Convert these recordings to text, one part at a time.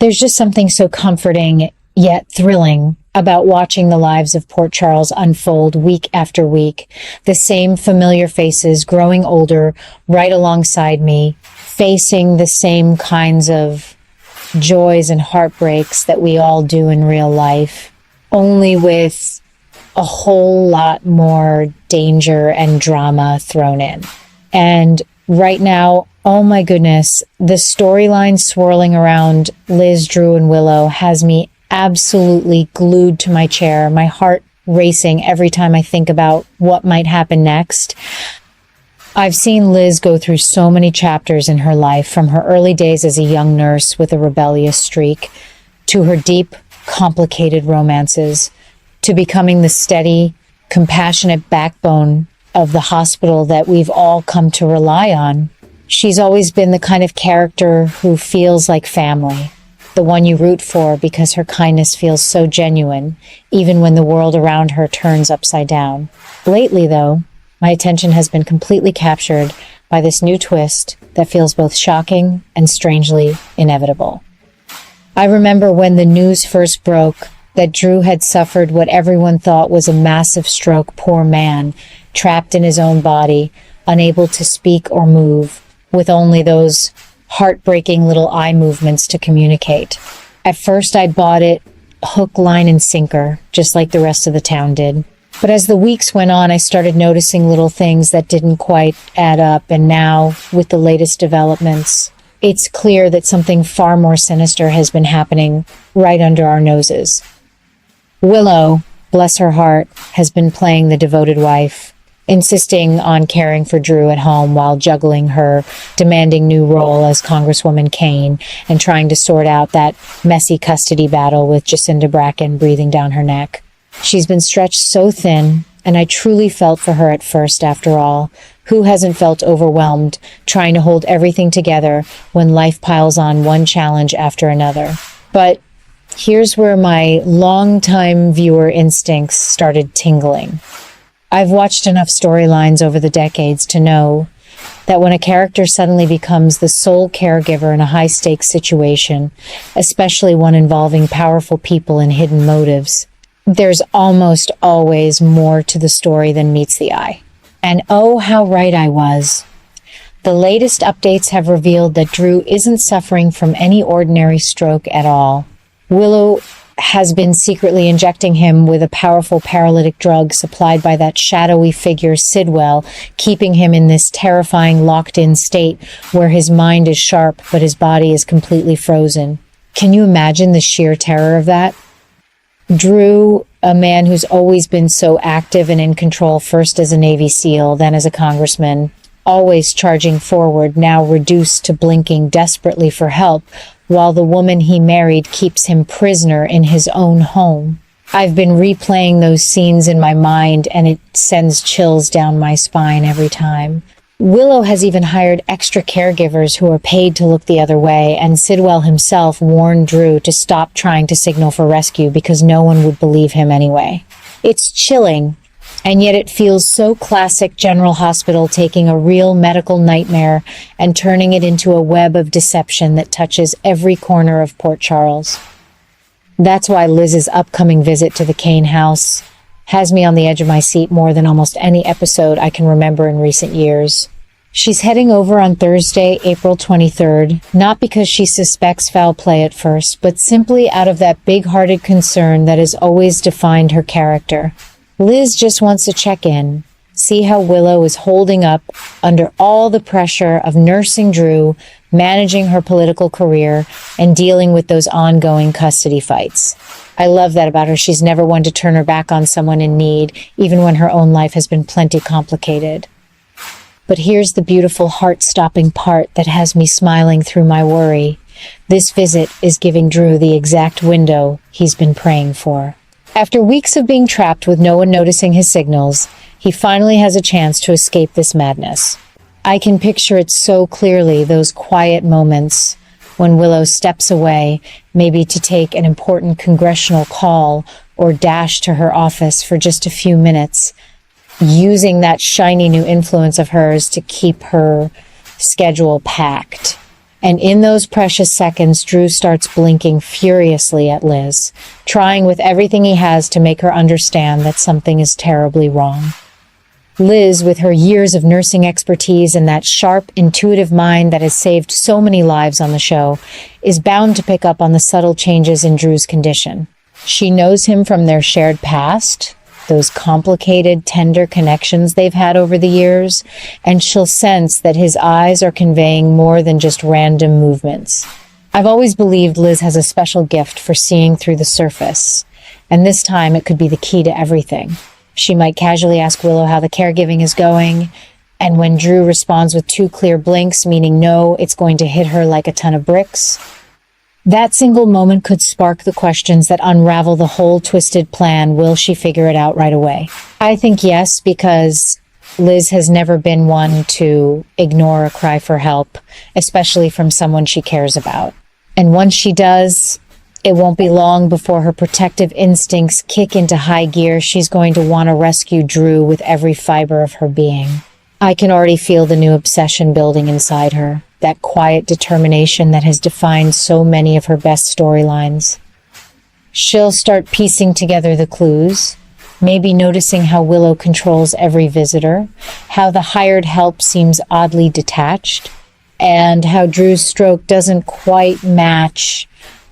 There's just something so comforting yet thrilling about watching the lives of Port Charles unfold week after week. The same familiar faces growing older right alongside me, facing the same kinds of joys and heartbreaks that we all do in real life, only with a whole lot more danger and drama thrown in. And right now, oh my goodness, the storyline swirling around Liz, Drew, and Willow has me absolutely glued to my chair, my heart racing every time I think about what might happen next. I've seen Liz go through so many chapters in her life, from her early days as a young nurse with a rebellious streak, to her deep, complicated romances, to becoming the steady, compassionate backbone of the hospital that we've all come to rely on. She's always been the kind of character who feels like family, the one you root for because her kindness feels so genuine, even when the world around her turns upside down. Lately, though, my attention has been completely captured by this new twist that feels both shocking and strangely inevitable. I remember when the news first broke that Drew had suffered what everyone thought was a massive stroke. Poor man, trapped in his own body, unable to speak or move, with only those heartbreaking little eye movements to communicate. At first, I bought it hook, line, and sinker, just like the rest of the town did. But as the weeks went on, I started noticing little things that didn't quite add up, and now, with the latest developments, it's clear that something far more sinister has been happening right under our noses. Willow, bless her heart, has been playing the devoted wife, insisting on caring for Drew at home while juggling her demanding new role as Congresswoman Kane and trying to sort out that messy custody battle with Jacinda Bracken breathing down her neck. She's been stretched so thin, and I truly felt for her at first. After all, who hasn't felt overwhelmed trying to hold everything together when life piles on one challenge after another? But here's where my longtime viewer instincts started tingling. I've watched enough storylines over the decades to know that when a character suddenly becomes the sole caregiver in a high-stakes situation, especially one involving powerful people and hidden motives, there's almost always more to the story than meets the eye. And oh, how right I was. The latest updates have revealed that Drew isn't suffering from any ordinary stroke at all. Willow has been secretly injecting him with a powerful paralytic drug supplied by that shadowy figure Sidwell, keeping him in this terrifying locked-in state where his mind is sharp but his body is completely frozen. Can you imagine the sheer terror of that? Drew, a man who's always been so active and in control, first as a Navy SEAL, then as a congressman, always charging forward, now reduced to blinking desperately for help, while the woman he married keeps him prisoner in his own home. I've been replaying those scenes in my mind, and it sends chills down my spine every time. Willow has even hired extra caregivers who are paid to look the other way, and Sidwell himself warned Drew to stop trying to signal for rescue because no one would believe him anyway. It's chilling, and yet it feels so classic General Hospital, taking a real medical nightmare and turning it into a web of deception that touches every corner of Port Charles. That's why Liz's upcoming visit to the Kane house has me on the edge of my seat more than almost any episode I can remember in recent years. She's heading over on Thursday, April 23rd, not because she suspects foul play at first, but simply out of that big-hearted concern that has always defined her character. Liz just wants to check in, see how Willow is holding up under all the pressure of nursing Drew, managing her political career, and dealing with those ongoing custody fights. I love that about her. She's never one to turn her back on someone in need, even when her own life has been plenty complicated. But here's the beautiful heart-stopping part that has me smiling through my worry. This visit is giving Drew the exact window he's been praying for. After weeks of being trapped with no one noticing his signals, he finally has a chance to escape this madness. I can picture it so clearly, those quiet moments when Willow steps away, maybe to take an important congressional call or dash to her office for just a few minutes, using that shiny new influence of hers to keep her schedule packed. And in those precious seconds, Drew starts blinking furiously at Liz, trying with everything he has to make her understand that something is terribly wrong. Liz, with her years of nursing expertise and that sharp, intuitive mind that has saved so many lives on the show, is bound to pick up on the subtle changes in Drew's condition. She knows him from their shared past, those complicated, tender connections they've had over the years, and she'll sense that his eyes are conveying more than just random movements. I've always believed Liz has a special gift for seeing through the surface, and this time it could be the key to everything. She might casually ask Willow how the caregiving is going, and when Drew responds with 2 clear blinks, meaning no, it's going to hit her like a ton of bricks. That single moment could spark the questions that unravel the whole twisted plan. Will she figure it out right away? I think yes, because Liz has never been one to ignore a cry for help, especially from someone she cares about. And once she does, it won't be long before her protective instincts kick into high gear. She's going to want to rescue Drew with every fiber of her being. I can already feel the new obsession building inside her, that quiet determination that has defined so many of her best storylines. She'll start piecing together the clues, maybe noticing how Willow controls every visitor, how the hired help seems oddly detached, and how Drew's stroke doesn't quite match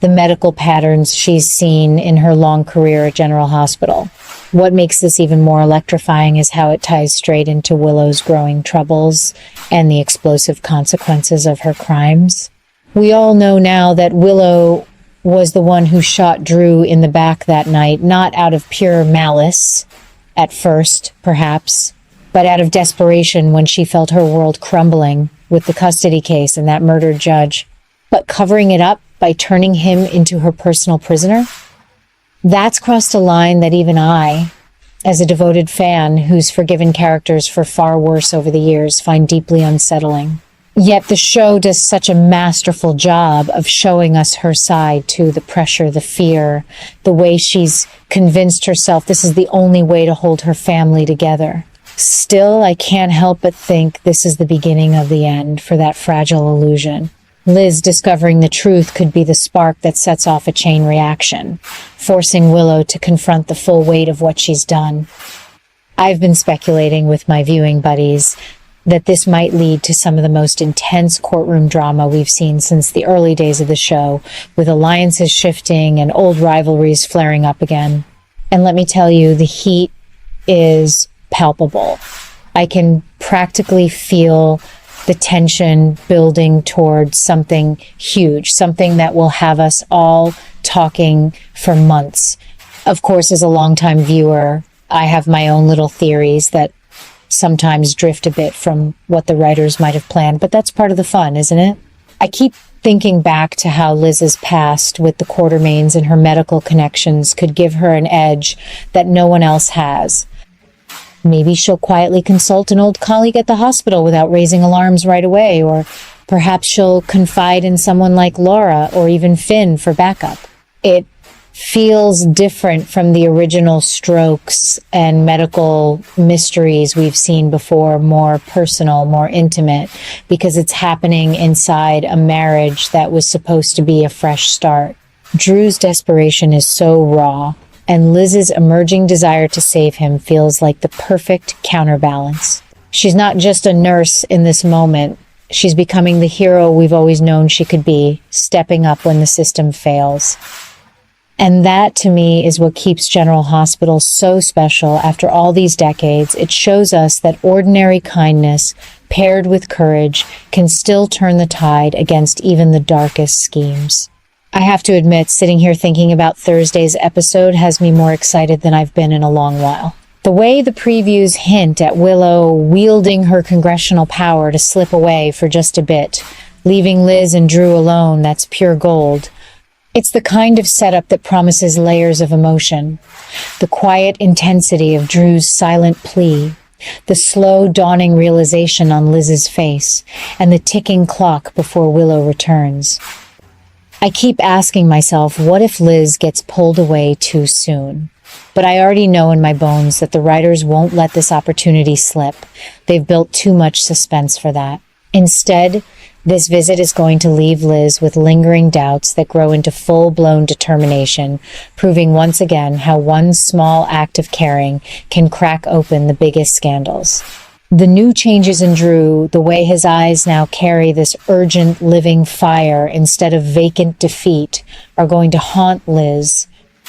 the medical patterns she's seen in her long career at General Hospital. What makes this even more electrifying is how it ties straight into Willow's growing troubles and the explosive consequences of her crimes. We all know now that Willow was the one who shot Drew in the back that night, not out of pure malice, at first, perhaps, but out of desperation when she felt her world crumbling with the custody case and that murdered judge. But covering it up by turning him into her personal prisoner? That's crossed a line that even I, as a devoted fan who's forgiven characters for far worse over the years, find deeply unsettling. Yet the show does such a masterful job of showing us her side too, the pressure, the fear, the way she's convinced herself this is the only way to hold her family together. Still, I can't help but think this is the beginning of the end for that fragile illusion. Liz discovering the truth could be the spark that sets off a chain reaction, forcing Willow to confront the full weight of what she's done. I've been speculating with my viewing buddies that this might lead to some of the most intense courtroom drama we've seen since the early days of the show, with alliances shifting and old rivalries flaring up again. And let me tell you, the heat is palpable. I can practically feel the tension building towards something huge, something that will have us all talking for months. Of course, as a longtime viewer, I have my own little theories that sometimes drift a bit from what the writers might have planned, but that's part of the fun, isn't it? I keep thinking back to how Liz's past with the Quartermaines and her medical connections could give her an edge that no one else has. Maybe she'll quietly consult an old colleague at the hospital without raising alarms right away, or perhaps she'll confide in someone like Laura or even Finn for backup. It feels different from the original strokes and medical mysteries we've seen before, more personal, more intimate, because it's happening inside a marriage that was supposed to be a fresh start. Drew's desperation is so raw, and Liz's emerging desire to save him feels like the perfect counterbalance. She's not just a nurse in this moment. She's becoming the hero we've always known she could be, stepping up when the system fails. And that, to me, is what keeps General Hospital so special after all these decades. It shows us that ordinary kindness, paired with courage, can still turn the tide against even the darkest schemes. I have to admit, sitting here thinking about Thursday's episode has me more excited than I've been in a long while. The way the previews hint at Willow wielding her congressional power to slip away for just a bit, leaving Liz and Drew alone, that's pure gold. It's the kind of setup that promises layers of emotion. The quiet intensity of Drew's silent plea, the slow dawning realization on Liz's face, and the ticking clock before Willow returns. I keep asking myself, what if Liz gets pulled away too soon? But I already know in my bones that the writers won't let this opportunity slip. They've built too much suspense for that. Instead, This visit is going to leave Liz with lingering doubts that grow into full-blown determination, proving once again how one small act of caring can crack open the biggest scandals. The new changes in Drew, the way his eyes now carry this urgent living fire instead of vacant defeat, are going to haunt Liz,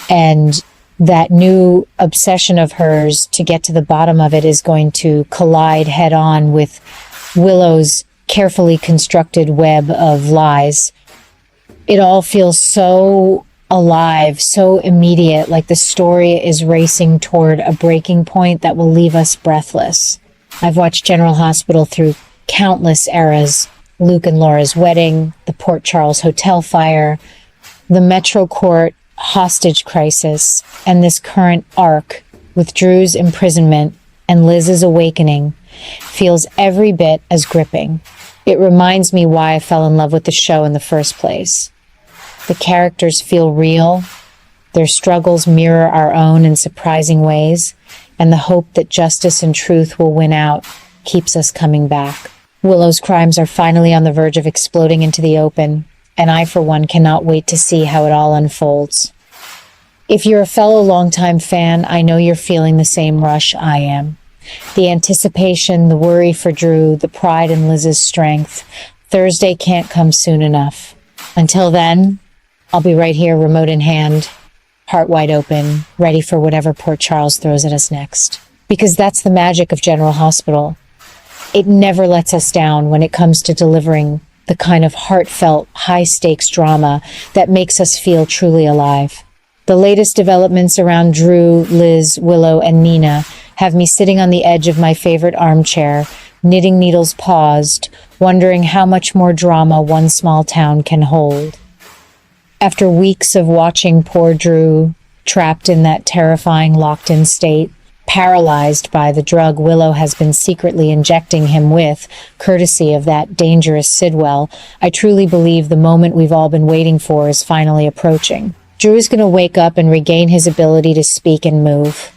and that new obsession of hers to get to the bottom of it is going to collide head-on with Willow's carefully constructed web of lies. It all feels so alive, so immediate, like the story is racing toward a breaking point that will leave us breathless. I've watched General Hospital through countless eras: Luke and Laura's wedding, the Port Charles hotel fire, the Metro Court hostage crisis, and this current arc with Drew's imprisonment and Liz's awakening feels every bit as gripping. It reminds me why I fell in love with the show in the first place. The characters feel real, their struggles mirror our own in surprising ways, and the hope that justice and truth will win out keeps us coming back. Willow's crimes are finally on the verge of exploding into the open, and I, for one, cannot wait to see how it all unfolds. If you're a fellow longtime fan, I know you're feeling the same rush I am. The anticipation, the worry for Drew, the pride in Liz's strength. Thursday can't come soon enough. Until then, I'll be right here, remote in hand, heart wide open, ready for whatever Port Charles throws at us next. Because that's the magic of General Hospital. It never lets us down when it comes to delivering the kind of heartfelt, high-stakes drama that makes us feel truly alive. The latest developments around Drew, Liz, Willow, and Nina have me sitting on the edge of my favorite armchair, knitting needles paused, wondering how much more drama one small town can hold. After weeks of watching poor Drew trapped in that terrifying locked-in state, paralyzed by the drug Willow has been secretly injecting him with, courtesy of that dangerous Sidwell, I truly believe the moment we've all been waiting for is finally approaching. Drew is going to wake up and regain his ability to speak and move.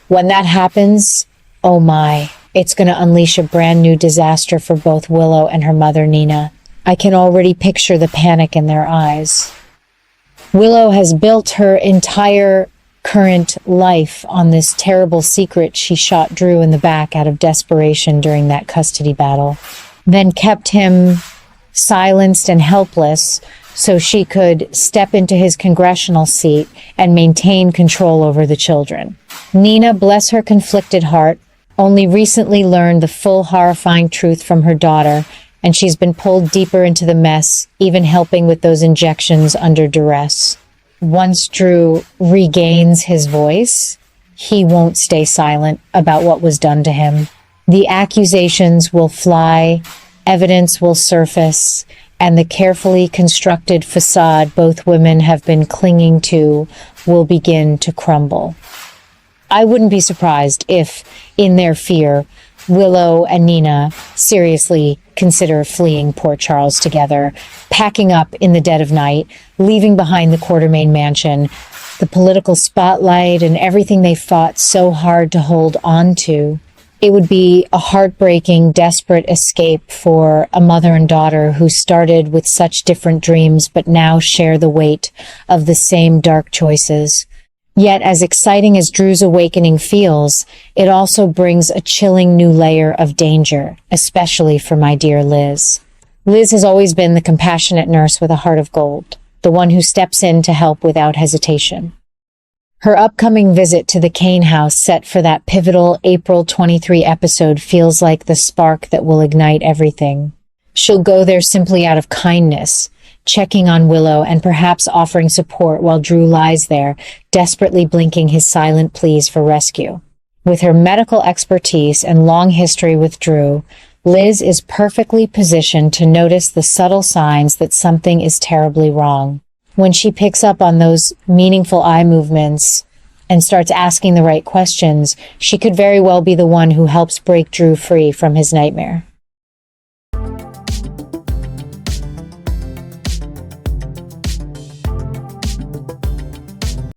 When that happens, oh my, it's going to unleash a brand new disaster for both Willow and her mother, Nina. I can already picture the panic in their eyes. Willow has built her entire current life on this terrible secret she shot Drew in the back out of desperation during that custody battle, then kept him silenced and helpless so she could step into his congressional seat and maintain control over the children. Nina, bless her conflicted heart, only recently learned the full horrifying truth from her daughter, and she's been pulled deeper into the mess, even helping with those injections under duress. Once Drew regains his voice, he won't stay silent about what was done to him. The accusations will fly, evidence will surface, and the carefully constructed facade both women have been clinging to will begin to crumble. I wouldn't be surprised if, in their fear, Willow and Nina seriously consider fleeing Port Charles together, packing up in the dead of night, leaving behind the Quartermain mansion, the political spotlight, and everything they fought so hard to hold on to. It would be a heartbreaking, desperate escape for a mother and daughter who started with such different dreams but now share the weight of the same dark choices. Yet, as exciting as Drew's awakening feels, it also brings a chilling new layer of danger, especially for my dear Liz. Liz has always been the compassionate nurse with a heart of gold, the one who steps in to help without hesitation. Her upcoming visit to the Kane house set for that pivotal April 23 episode feels like the spark that will ignite everything. She'll go there simply out of kindness, checking on Willow and perhaps offering support while Drew lies there, desperately blinking his silent pleas for rescue. With her medical expertise and long history with Drew, Liz is perfectly positioned to notice the subtle signs that something is terribly wrong. When she picks up on those meaningful eye movements and starts asking the right questions, she could very well be the one who helps break Drew free from his nightmare.